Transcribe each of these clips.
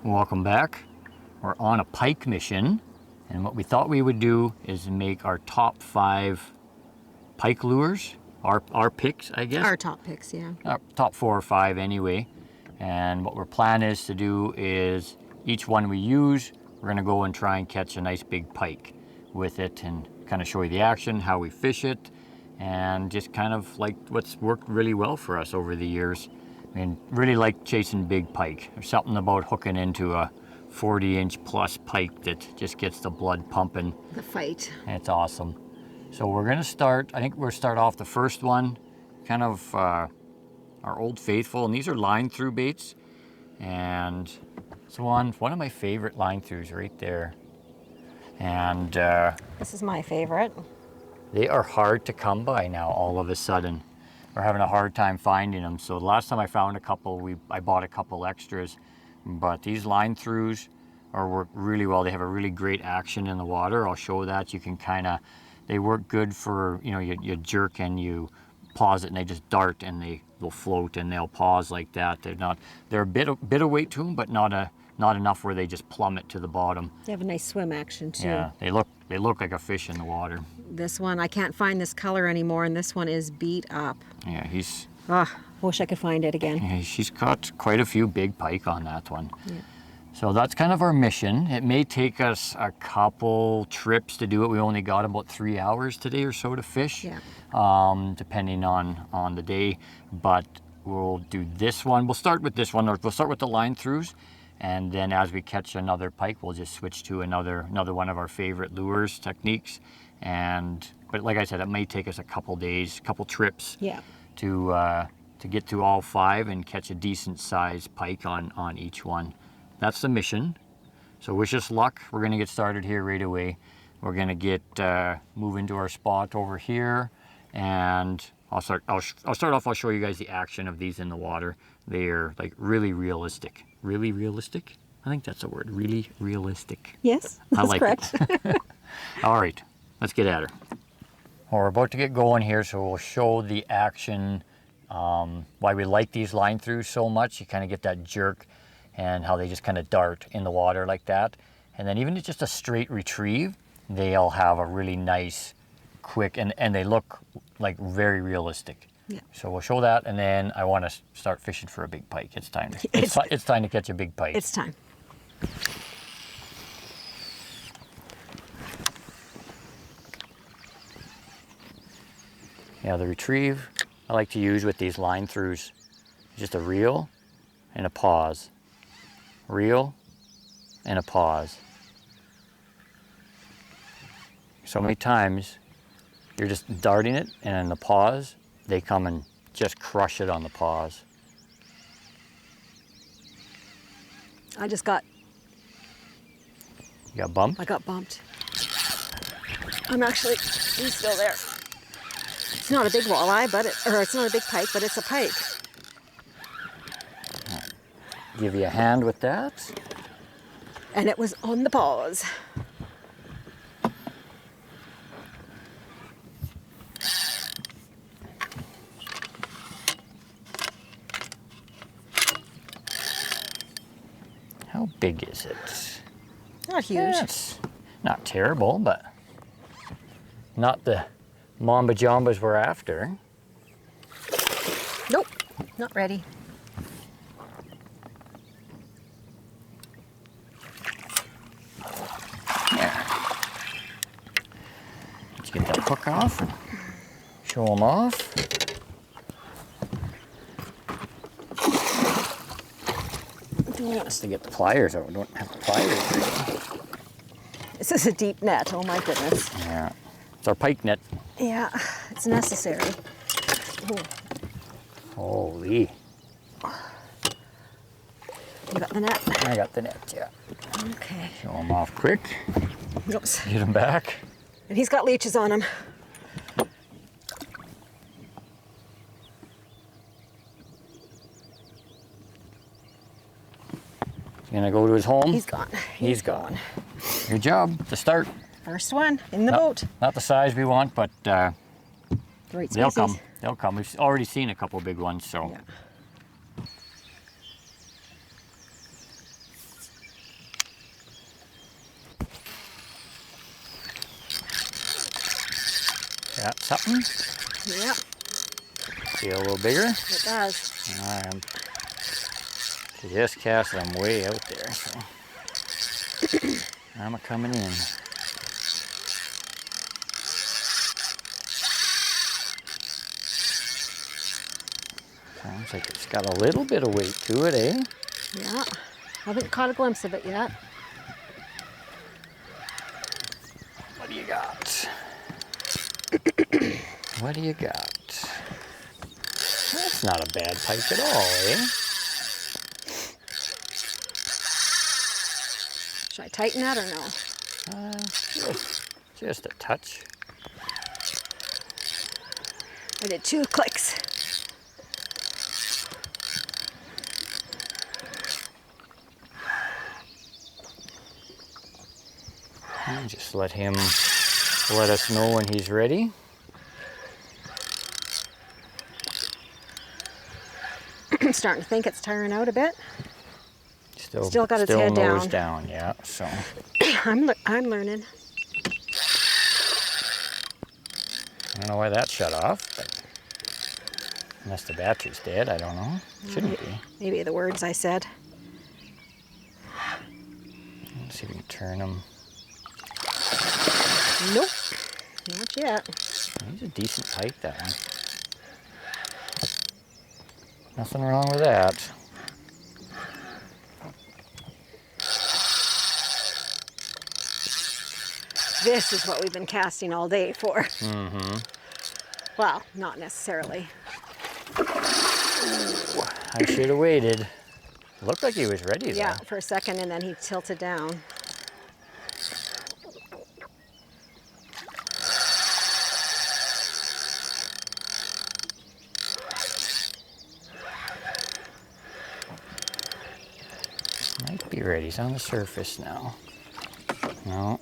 Welcome back. We're on a pike mission, and what we thought we would do is make our top 5 pike lures, our picks, I guess. Our top picks, yeah. Our top 4 or 5 anyway. And what our plan is to do is each one we use, we're gonna go and try and catch a nice big pike with it and kind of show you the action, how we fish it, and just kind of like what's worked really well for us over the years. I mean, really like chasing big pike. There's something about hooking into a 40-inch plus pike that just gets the blood pumping. The fight. It's awesome. So we're gonna start, I think we'll start off the first one, kind of our Old Faithful, and these are line through baits. And it's one of my favorite line throughs right there. And This is my favorite. they are hard to come by now all of a sudden. We're having a hard time finding them. So the last time I found a couple, I bought a couple extras. But these line throughs work really well. They have a really great action in the water. I'll show that. You can kind of, they work good for, you know, you jerk and you pause it and they just dart and they'll float and they'll pause like that. They're a bit of weight to them, but not enough where they just plummet to the bottom. They have a nice swim action too. Yeah, they look like a fish in the water. This one, I can't find this color anymore, and this one is beat up. Yeah, he's. Wish I could find it again. Yeah, she's caught quite a few big pike on that one. Yeah. So that's kind of our mission. It may take us a couple trips to do it. We only got about 3 hours today or so to fish, depending on the day. But we'll do this one. We'll start with this one, or we'll start with the line throughs. And then as we catch another pike, we'll just switch to another one of our favorite lures techniques. But like I said, it may take us a couple days, couple trips to get to all 5 and catch a decent sized pike on each one. That's the mission. So wish us luck. We're gonna get started here right away. We're gonna move into our spot over here, and I'll start off. I'll show you guys the action of these in the water. They're like really realistic. Really realistic? I think that's the word. Really realistic. Yes, that's correct. It. All right, let's get at her. Well, we're about to get going here, so we'll show the action. Why we like these line throughs so much. You kind of get that jerk and how they just kind of dart in the water like that. And then even just a straight retrieve, they'll have a really nice, quick, and they look like very realistic. Yeah. So we'll show that, and then I want to start fishing for a big pike. It's time. It's time to catch a big pike. It's time. Yeah, the retrieve I like to use with these line throughs, just a reel and a pause. Reel and a pause. So many times you're just darting it, and in the pause, they come and just crush it on the pause. I just got... You got bumped? I got bumped. He's still there. It's not a big walleye, or it's not a big pike, but it's a pike. Give you a hand with that. And it was on the pause. How big is it? Not huge. Yeah, it's not terrible, but not the mamba jambas we're after. Nope, not ready. Let's get that hook off and show them off. Do you want us to get the pliers out? We don't have the pliers. This is a deep net, oh my goodness. Yeah, it's our pike net. Yeah, it's necessary. Ooh. Holy. You got the net? I got the net, yeah. Okay. Show them off quick. Oops. Get them back. And he's got leeches on him. He's gonna go to his home. He's gone. He's gone. Good job to start. First one in the boat. Not the size we want, but The right they'll species. come. They'll come. We've already seen a couple big ones, so. Yeah. Got something? Yep. See a little bigger? It does. I'm just casting them way out there, so I'm coming in. Sounds like it's got a little bit of weight to it, eh? Yeah. Haven't caught a glimpse of it yet. What do you got? What do you got? That's not a bad pike at all, eh? Should I tighten that or no? Just a touch. I did 2 clicks. And just let him let us know when he's ready. I'm starting to think it's tiring out a bit. Still got its head nose down. down, yeah. So I'm learning. I don't know why that shut off, but unless the battery's dead, I don't know. Shouldn't be. Maybe the words I said. Let's see if we can turn him. Nope, not yet. He's a decent pike, that one. Nothing wrong with that. This is what we've been casting all day for. Mm-hmm. Well, not necessarily. I should have waited. Looked like he was ready though. Yeah, for a second, and then he tilted down. Might be ready. He's on the surface now. No.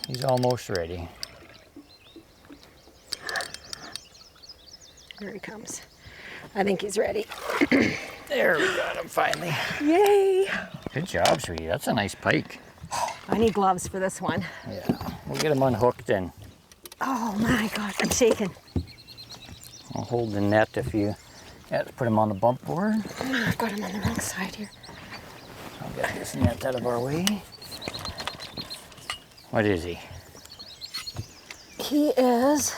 He's almost ready. Here he comes. I think he's ready. There, we got him finally. Yay! Good job, sweetie. That's a nice pike. I need gloves for this one. Yeah, we'll get him unhooked and Oh my gosh, I'm shaking. I'll hold the net if you... Yeah, let's put him on the bump board. I've got him on the wrong side here. I'll get this net out of our way. What is he? He is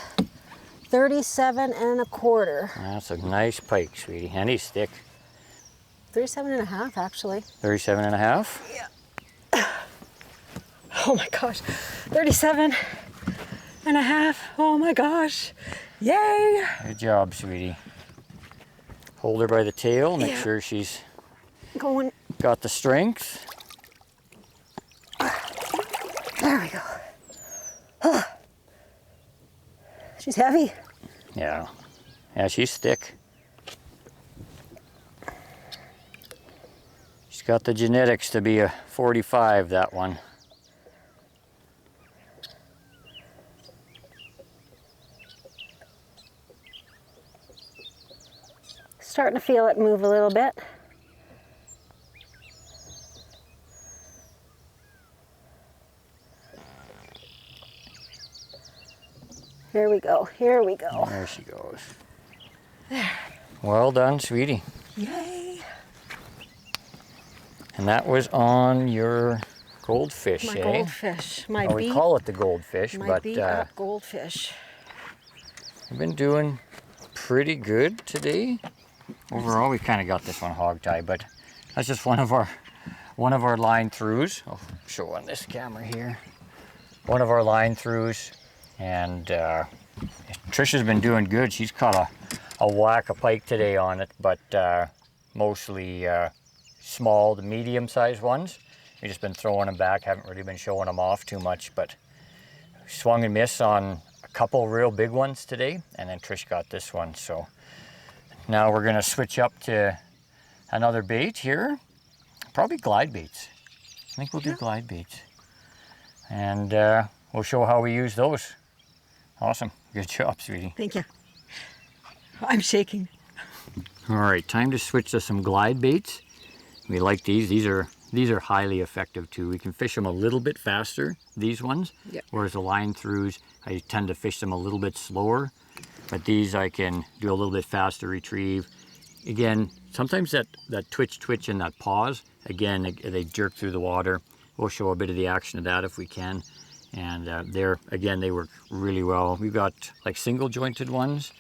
37 1/4. That's a nice pike, sweetie. And he's thick. 37 1/2, actually. 37 1/2? Yeah. Oh my gosh. 37 1/2. Oh my gosh. Yay! Good job, sweetie. Hold her by the tail, make Yeah. sure she's Going. got the strength. There we go. Oh. She's heavy. Yeah. Yeah, she's thick. She's got the genetics to be a 45, that one. Starting to feel it move a little bit. Here we go, here we go. There she goes. Well done, sweetie. Yay! And that was on your goldfish, My eh? goldfish, my Well, we call it the goldfish, but beat up goldfish. we've been doing pretty good today. Overall, we kind of got this one hog-tied, but that's just one of our line throughs. I'll show on this camera here. One of our line throughs, and Trisha's been doing good. She's caught a whack of pike today on it, but mostly small to medium-sized ones. We've just been throwing them back. Haven't really been showing them off too much, but swung and missed on a couple real big ones today, and then Trish got this one. So now we're gonna switch up to another bait here. Probably glide baits. I think we'll do glide baits. And we'll show how we use those. Awesome. Good job, sweetie. Thank you. I'm shaking. All right, time to switch to some glide baits. We like these. These are these are highly effective too. We can fish them a little bit faster, these ones, Yep. whereas the line throughs, I tend to fish them a little bit slower, but these I can do a little bit faster retrieve. Again, sometimes that twitch and that pause, again, they jerk through the water. We'll show a bit of the action of that if we can. And they work really well. We've got like single jointed ones.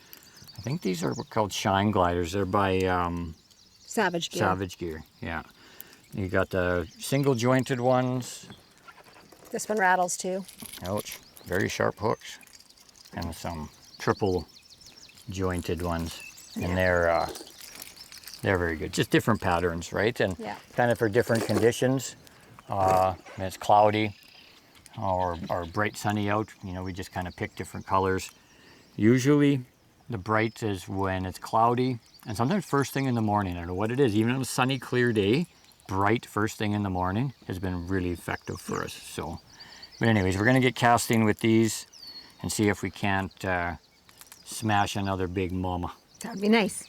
I think these are called Shine Gliders. They're by Savage Gear. Savage Gear, yeah. You got the single jointed ones. This one rattles too. Ouch, very sharp hooks. And some triple jointed ones. Yeah. And they're very good. Just different patterns, right? And Yeah. kind of for different conditions. When it's cloudy or bright sunny out, you know, we just kind of pick different colors. Usually the bright is when it's cloudy, and sometimes first thing in the morning. I don't know what it is, even on a sunny, clear day, bright first thing in the morning has been really effective for us. So, but anyways, we're gonna get casting with these and see if we can't smash another big mama. That would be nice.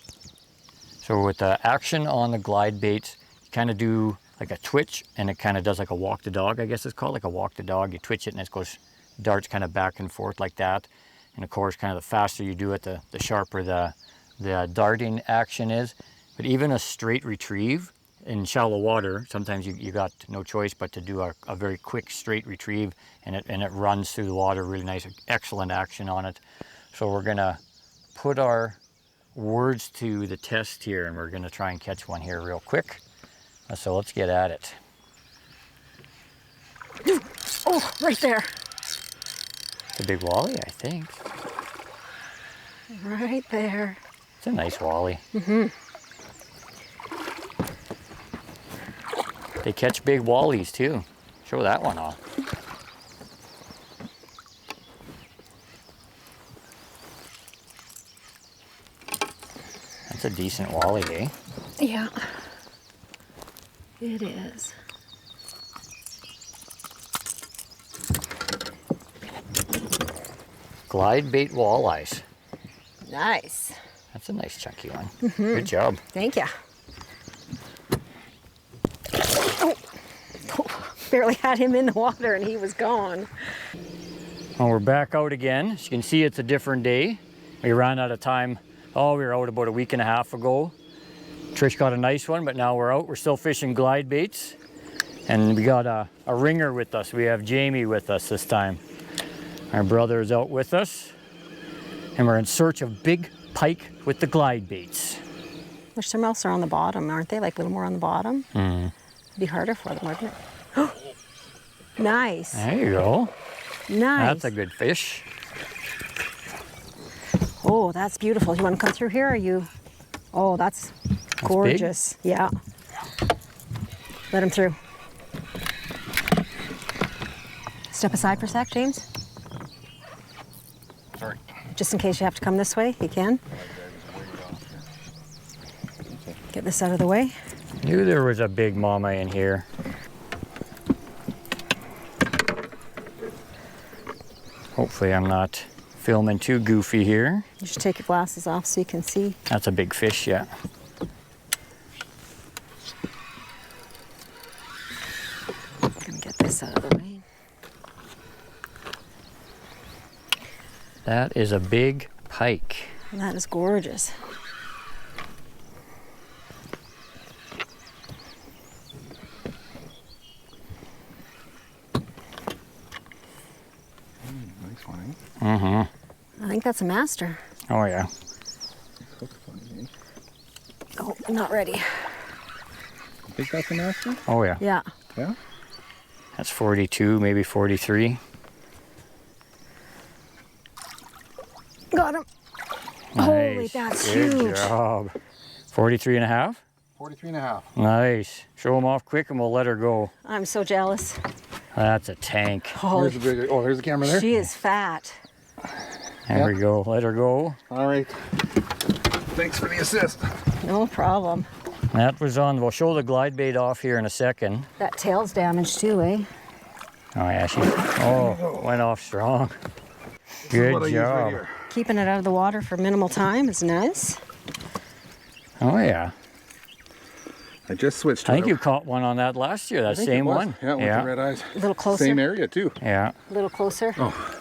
So with the action on the glide baits, you kind of do like a twitch, and it kind of does like a walk the dog, I guess it's called, like a walk the dog. You twitch it and it goes, darts kind of back and forth like that. And of course, kind of the faster you do it, the sharper the darting action is. But even a straight retrieve in shallow water, sometimes you got no choice but to do a very quick straight retrieve, and it runs through the water really nice, excellent action on it. So we're gonna put our words to the test here, and we're gonna try and catch one here real quick. So let's get at it. Oh, right there. It's a big wally, I think. Right there. It's a nice wally. They catch big wallies too. Show that one off. That's a decent wally, eh? Yeah. It is. Glide bait walleyes. Nice. That's a nice chunky one. Good job. Thank you. Oh. Barely had him in the water and he was gone. Well, we're back out again. As you can see, it's a different day. We ran out of time. Oh, we were out about a week and a half ago. Trish got a nice one, but now we're out. We're still fishing glide baits. And we got a ringer with us. We have Jamie with us this time. Our brother is out with us. And we're in search of big pike with the glide baits. There's some else are on the bottom, aren't they? Like a little more on the bottom. It'd be harder for them, wouldn't it? Nice. There you go. Nice. That's a good fish. Oh, that's beautiful. You want to come through here? Or you? Oh, that's gorgeous. Yeah. Let him through. Step aside for a sec, James. Sorry. Just in case you have to come this way, you can. Get this out of the way. Knew there was a big mama in here. Hopefully I'm not filming too goofy here. You should take your glasses off so you can see. That's a big fish, yeah. I'm gonna get this out of the way. That is a big pike. And that is gorgeous. Nice one, eh? Mm-hmm. I think that's a master. Oh, yeah. Looks funny, eh? Oh, I'm not ready. You think that's a master? Oh, yeah. Yeah. Yeah? That's 42, maybe 43. Got him. Nice. Holy, that's Good huge. job. 43 and a half? 43 and a half. Nice. Show him off quick and we'll let her go. I'm so jealous. That's a tank. Holy, Here's the big, oh, there's the camera there. she is fat. There we go. Let her go. All right. Thanks for the assist. No problem. That was on. We'll show the glide bait off here in a second. That tail's damaged too, eh? Oh, yeah. Went off strong. This is what Good I use right job. here. Keeping it out of the water for minimal time is nice. Oh, yeah. I just switched to I think it. you caught one on that last year, that I think same it was. one. Yeah, with the red eyes. A little closer. Same area too. Yeah. A little closer. Oh,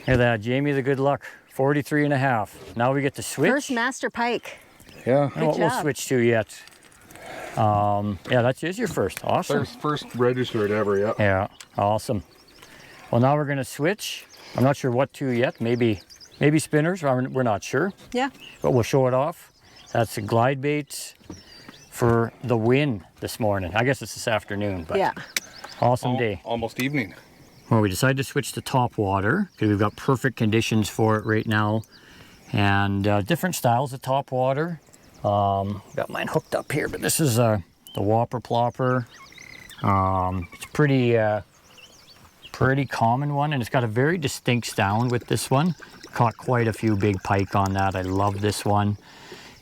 Hear that, Jamie the good luck. 43 and a half. Now we get to switch. First master pike. yeah. I don't know what we'll job. switch to yet. Yeah, that is your first. Awesome. First registered ever, yeah. Yeah, awesome. Well, now we're gonna switch. I'm not sure what to yet. Maybe spinners. We're not sure, Yeah. but we'll show it off. That's the glide baits for the win this morning. I guess it's this afternoon, but Yeah. awesome day. Almost evening. Well, we decided to switch to top water because we've got perfect conditions for it right now, and different styles of top water. Got mine hooked up here, but this is the Whopper Plopper. It's pretty common one, and it's got a very distinct sound with this one. Caught quite a few big pike on that. I love this one.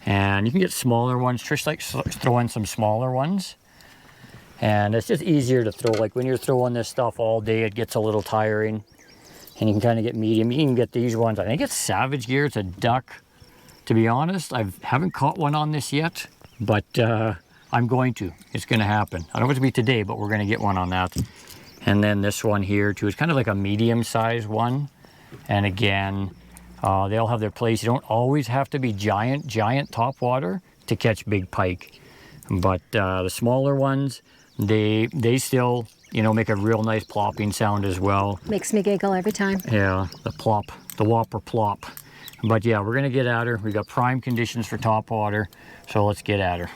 And you can get smaller ones. Trish likes throwing some smaller ones. And it's just easier to throw. Like when you're throwing this stuff all day, it gets a little tiring. And you can kind of get medium. You can get these ones. I think it's Savage Gear. It's a duck. To be honest, I haven't caught one on this yet, but I'm going to. It's going to happen. I don't want it to be today, but we're going to get one on that. And then this one here too. It's kind of like a medium-sized one. And again, they all have their place. You don't always have to be giant top water to catch big pike. But the smaller ones, they still, you know, make a real nice plopping sound as well. Makes me giggle every time. Yeah, the plop, the Whopper plop. But yeah, we're gonna get at her. We got prime conditions for top water, so let's get at her.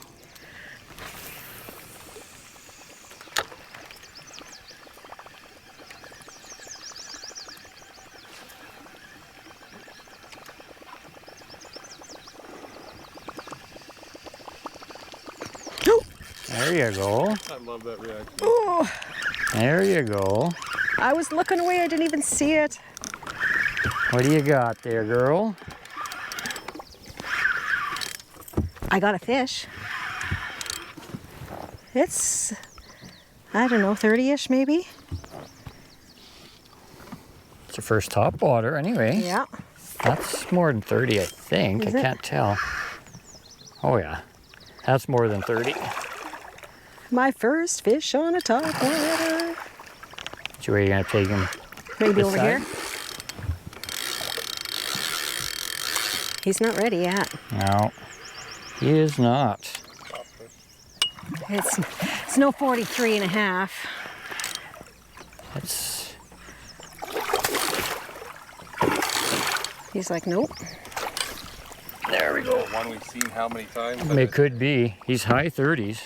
There you go. I love that reaction. Oh, There you go. I was looking away. I didn't even see it. What do you got there, girl? I got a fish. It's, I don't know, 30-ish maybe? It's your first top water anyway. Yeah. That's more than 30, I think. Is I it? can't tell. Oh yeah, that's more than 30. My first fish on a top water. So where are you gonna take him? Maybe This over side? here. He's not ready yet. No, he is not. It's no 43 and a half. It's He's like, nope. there we go. One we've seen how many times? It could be. He's high 30s.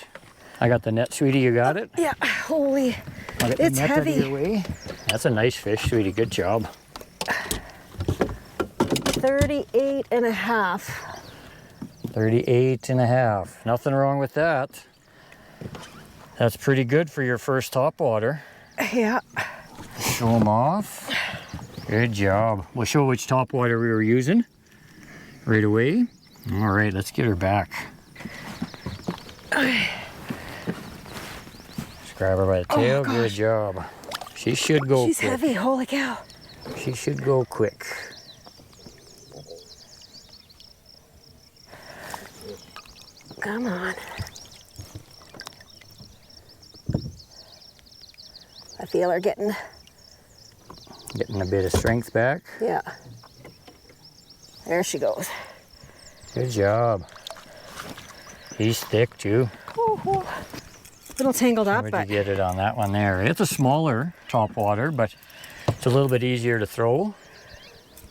I got the net, sweetie. You got it? Yeah, holy. I'll get the It's net out of heavy. your way. That's a nice fish, sweetie. Good job. 38 and a half. 38 and a half. Nothing wrong with that. That's pretty good for your first top water. Yeah. Show them off. Good job. We'll show which top water we were using right away. All right, let's get her back. Just grab her by the tail. Good job. She should go She's quick. heavy, holy cow. She should go quick. Come on. I feel her getting, Getting a bit of strength back. yeah. There she goes. Good job. He's thick too. Ooh, little tangled up, Where'd but you get it on that one there? It's a smaller top water, but it's a little bit easier to throw.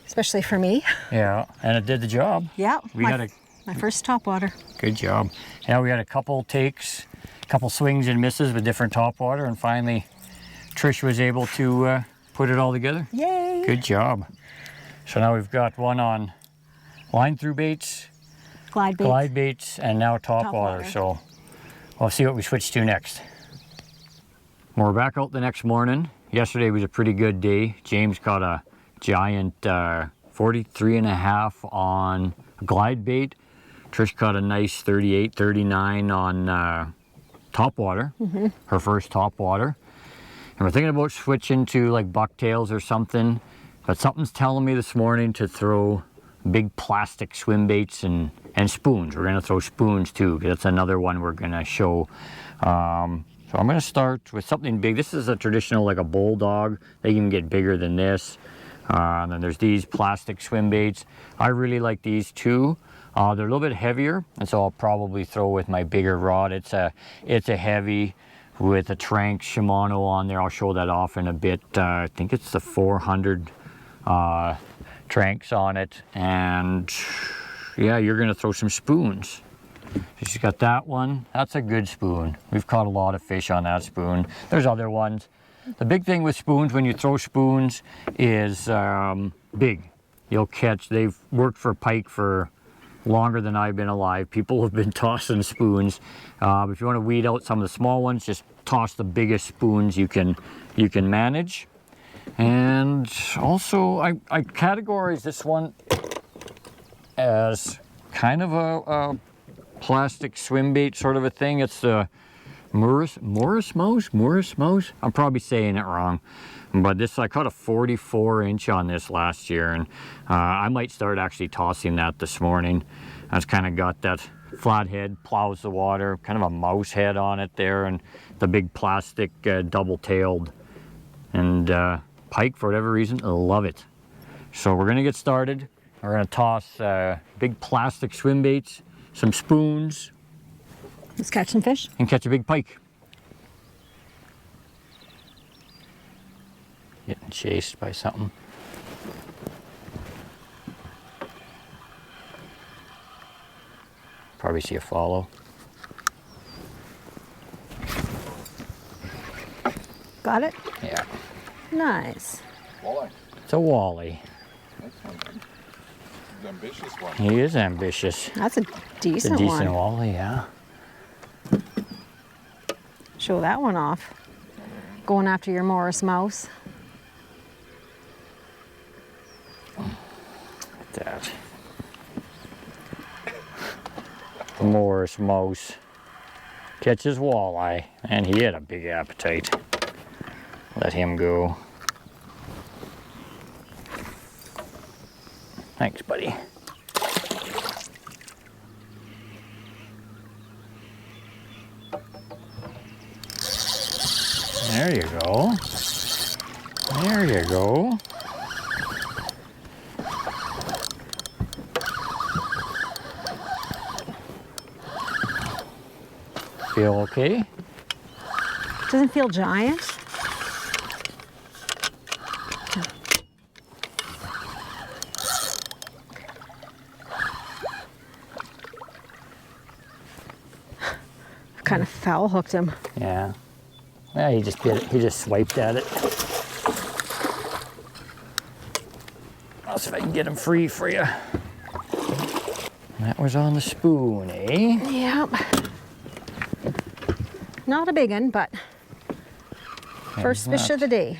especially for me. Yeah, and it did the job. Yeah, We had a my first top water. good job. Yeah, we had a couple takes, a couple swings and misses with different top water, and finally Trish was able to put it all together. Yay! Good job. So now we've got one on line through baits, Glide bait. glide baits, and now top Top water. water. So we'll see what we switch to next. Well, we're back out the next morning. Yesterday was a pretty good day. James caught a giant 43 and a half on glide bait. Trish caught a nice 38, 39 on top water, her first top water. And we're thinking about switching to like bucktails or something, but something's telling me this morning to throw big plastic swim baits and spoons. We're gonna throw spoons too, 'cause that's another one we're gonna show. So I'm gonna start with something big. This is a traditional, like a bulldog. They can get bigger than this. And then there's these plastic swim baits. I really like these too. They're a little bit heavier, and so I'll probably throw with my bigger rod. It's a heavy with a Trank Shimano on there. I'll show that off in a bit. I think it's the 400 Tranks on it. And yeah, you're gonna throw some spoons. She's got that one. That's a good spoon. We've caught a lot of fish on that spoon. There's other ones. The big thing with spoons, when you throw spoons, is big. You'll catch, they've worked for pike for longer than I've been alive. People have been tossing spoons. If you want to weed out some of the small ones, just toss the biggest spoons you can manage. And also, I categorize this one as kind of a plastic swim bait sort of a thing. It's the Morris Mouse. I'm probably saying it wrong, but this, I caught a 44-inch on this last year, and I might start actually tossing that this morning. It's kind of got that flat head, plows the water, kind of a mouse head on it there, and the big plastic double-tailed. And pike, for whatever reason, love it. So we're gonna get started. We're gonna toss big plastic swim baits, some spoons. Let's catch some fish. And catch a big pike. Getting chased by something. Probably see a follow. Got it? Yeah. Nice. Walleye. It's a walleye. That's one. He's an ambitious one. He is ambitious. That's a It's decent, a decent one. walleye, yeah. Show that one off. Going after your Morris Mouse. Look at that. Morris Mouse catches walleye, and he had a big appetite. Let him go. Thanks, buddy. There you go. There you go. Feel okay? Doesn't feel giant. Kind of foul hooked him. Yeah. Yeah, he just did it. He just swiped at it. I'll see if I can get him free for you. That was on the spoon, eh? Yep. Not a big one, but first And fish of the day.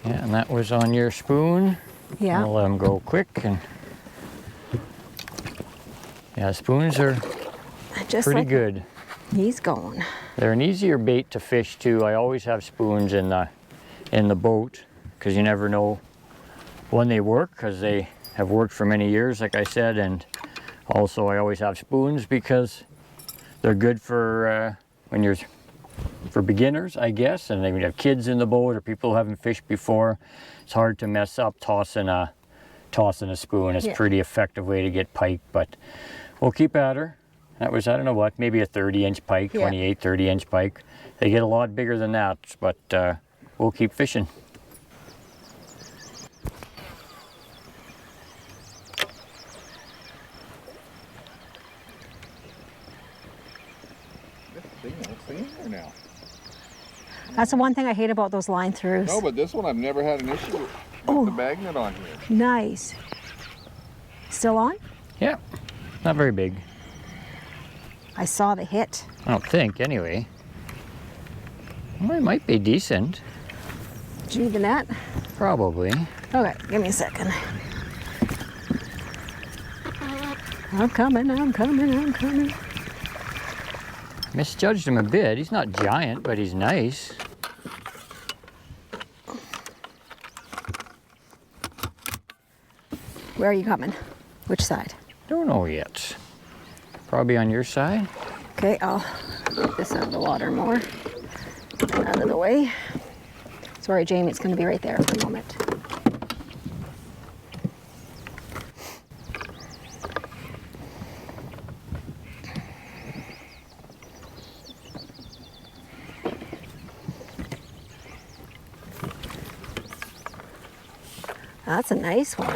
Yeah, and that was on your spoon. Yeah. I'll let him go quick. And yeah, spoons are Just pretty like good. He's going. They're an easier bait to fish too. I always have spoons in the boat because you never know when they work, because they have worked for many years, like I said. And also I always have spoons because they're good for when you're for beginners, I guess. And when you have kids in the boat or people who haven't fished before, it's hard to mess up tossing a spoon. It's a pretty effective way to get pike, but we'll keep at her. That was, I don't know what, maybe a 30-inch pike, 28, 30-inch pike. They get a lot bigger than that, but we'll keep fishing. This thing won't stay in there now. That's the one thing I hate about those line throughs. No, but this one I've never had an issue with the magnet on here. Nice. Still on? Yeah, not very big. I saw the hit. I don't think, anyway. Well, it might be decent. Do you need the net? Probably. Okay, give me a second. I'm coming. Misjudged him a bit. He's not giant, but he's nice. Where are you coming? Which side? Don't know yet. Probably on your side. Okay, I'll get this out of the water more. And out of the way. Sorry, Jamie, it's going to be right there for a moment. That's a nice one.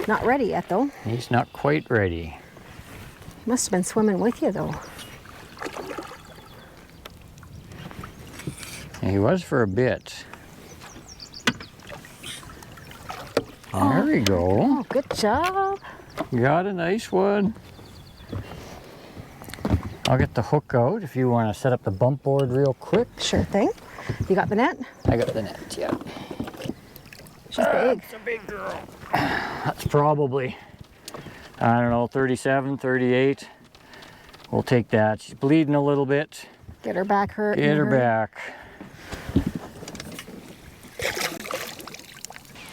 Not ready yet, though. He's not quite ready. Must have been swimming with you, though. He was for a bit. There we go. Oh, good job. Got a nice one. I'll get the hook out if you want to set up the bump board real quick. Sure thing. You got the net? I got the net, yeah. She's big. It's a big girl. That's probably, I don't know, 37, 38. We'll take that. She's bleeding a little bit. Get her back hurt. Get her back.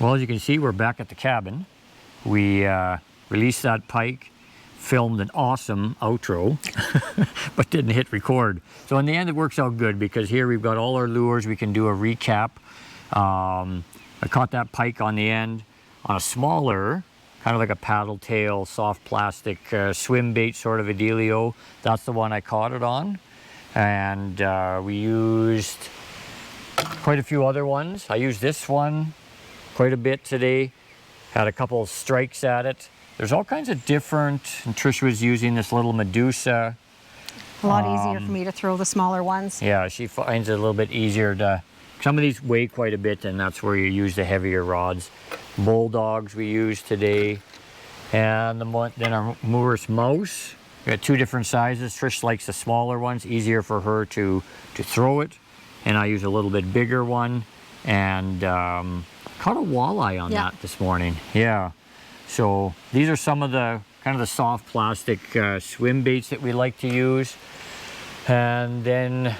Well, as you can see, we're back at the cabin. We released that pike, filmed an awesome outro, but didn't hit record. So in the end, it works out good because here we've got all our lures. We can do a recap. I caught that pike on the end on a smaller, kind of like a paddle tail, soft plastic swim bait sort of a dealio. That's the one I caught it on. And we used quite a few other ones. I used this one quite a bit today. Had a couple of strikes at it. There's all kinds of different, and Trish was using this little Medusa. A lot easier for me to throw the smaller ones. Yeah, she finds it a little bit easier to, some of these weigh quite a bit, and that's where you use the heavier rods. Bulldogs we used today. And then our Moorish mouse. We got two different sizes. Trish likes the smaller ones, easier for her to throw it. And I use a little bit bigger one. And caught a walleye on that this morning. Yeah. So these are some of the kind of the soft plastic swim baits that we like to use. And then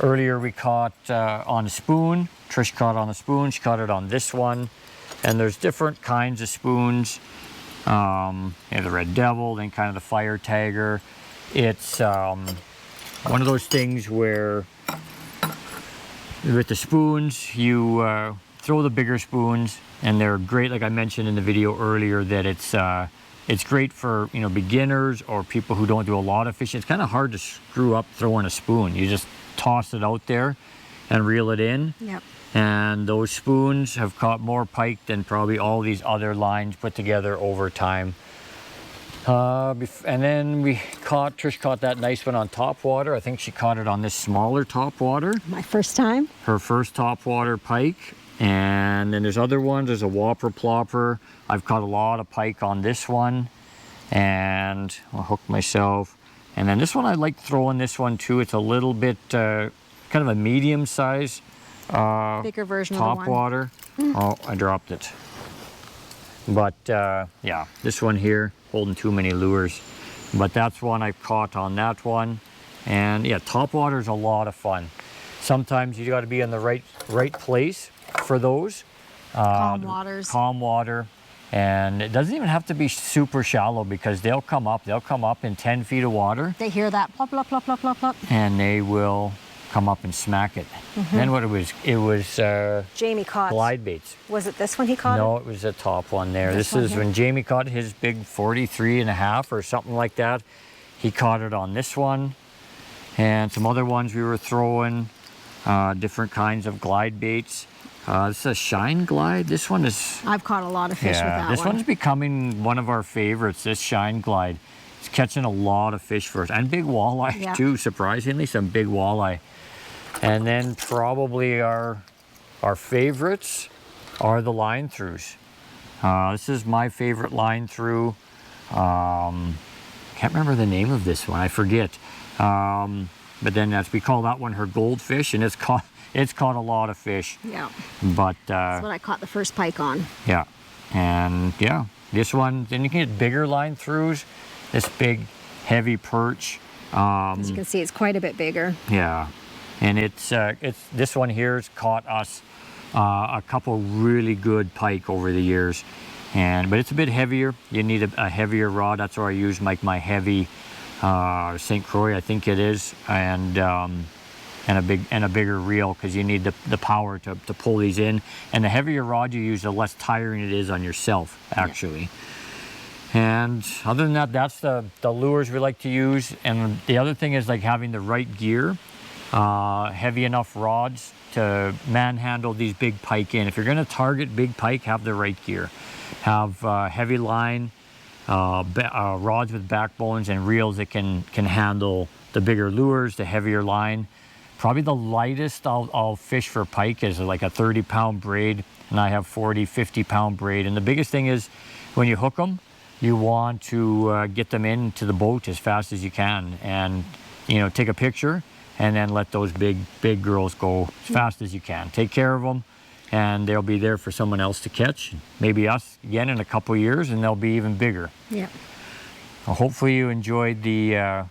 earlier we caught on a spoon. Trish caught on a spoon. She caught it on this one. And there's different kinds of spoons. The Red Devil, then kind of the Fire Tagger. It's one of those things where with the spoons, you throw the bigger spoons, and they're great. Like I mentioned in the video earlier, that it's great for beginners or people who don't do a lot of fishing. It's kind of hard to screw up throwing a spoon. You just toss it out there and reel it in. Yep. And those spoons have caught more pike than probably all these other lines put together over time. And then Trish caught that nice one on topwater. I think she caught it on this smaller topwater. My first time. Her first topwater pike. And then there's other ones. There's a whopper plopper. I've caught a lot of pike on this one. And I'll hook myself. And then this one, I like throwing this one too. It's a little bit kind of a medium size bigger version of the one. topwater. Oh, I dropped it. But yeah, this one here, holding too many lures. But that's one I've caught on that one. And yeah, topwater is a lot of fun. Sometimes you got to be in the right place for those. Calm waters. Calm water. And it doesn't even have to be super shallow because they'll come up. They'll come up in 10 feet of water. They hear that plop, plop, plop, plop, plop, plop. And they will come up and smack it. Then what it was Jamie caught. glide baits. Was it this one he caught? No, it was the top one there. This one is here? when Jamie caught his big 43.5 or something like that. He caught it on this one. And some other ones we were throwing, different kinds of glide baits. This is a Shine Glide. This one is... I've caught a lot of fish with that this one. one's becoming one of our favorites, this Shine Glide. It's catching a lot of fish for us. And big walleye too, surprisingly, some big walleye. And then probably our favorites are the line throughs. This is my favorite line through. Can't remember the name of this one, I forget. But then we call that one her goldfish, and it's caught a lot of fish. Yeah. But that's what I caught the first pike on. Yeah. And yeah, this one, then you can get bigger line throughs. This big, heavy perch. As you can see, it's quite a bit bigger. Yeah. And it's this one here has caught us a couple really good pike over the years. But it's a bit heavier. You need a heavier rod. That's where I use my heavy St. Croix, I think it is, and a bigger reel, because you need the power to pull these in. And the heavier rod you use, the less tiring it is on yourself, actually. And other than that, that's the lures we like to use. And the other thing is like having the right gear, heavy enough rods to manhandle these big pike in. If you're going to target big pike, have the right gear. Have heavy line, rods with backbones, and reels that can handle the bigger lures, the heavier line. Probably the lightest I'll fish for pike is like a 30-pound braid, and I have 40, 50-pound braid. And the biggest thing is when you hook them, you want to get them into the boat as fast as you can, and take a picture, and then let those big girls go as fast as you can. Take care of them, and they'll be there for someone else to catch, maybe us again in a couple years, and they'll be even bigger. Yeah. Well, hopefully you enjoyed the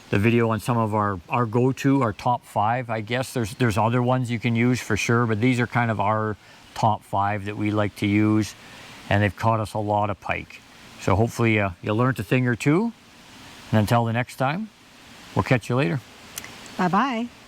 video on some of our go-to, our top 5. I guess there's other ones you can use for sure, but these are kind of our top 5 that we like to use, and they've caught us a lot of pike. So hopefully you learned a thing or two, and until the next time, we'll catch you later. Bye-bye.